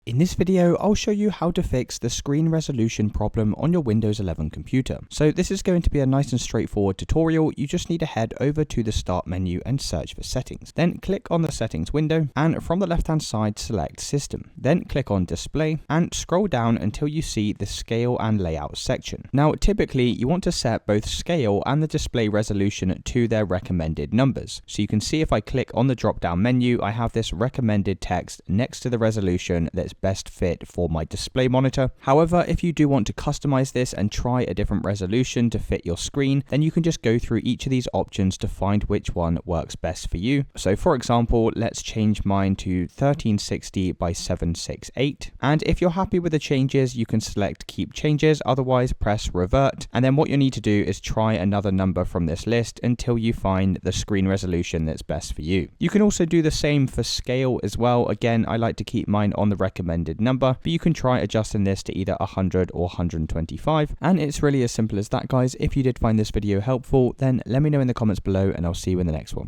In this video, I'll show you how to fix the screen resolution problem on your Windows 11 computer. So this is going to be a nice and straightforward tutorial. You just need to head over to the Start menu and search for Settings. Then click on the Settings window and from the left-hand side, select System. Then click on Display and scroll down until you see the Scale and Layout section. Now, typically, you want to set both scale and the display resolution to their recommended numbers. So you can see if I click on the drop-down menu, I have this recommended text next to the resolution that's best fit for my display monitor. However, if you do want to customize this and try a different resolution to fit your screen, then you can just go through each of these options to find which one works best for you. So for example, let's change mine to 1360 by 768. And if you're happy with the changes, you can select Keep Changes, otherwise press Revert. And then what you need to do is try another number from this list until you find the screen resolution that's best for you. You can also do the same for scale as well. Again, I like to keep mine on the recommended number, but you can try adjusting this to either 100 or 125. And it's really as simple as that, guys. If you did find this video helpful, then let me know in the comments below and I'll see you in the next one.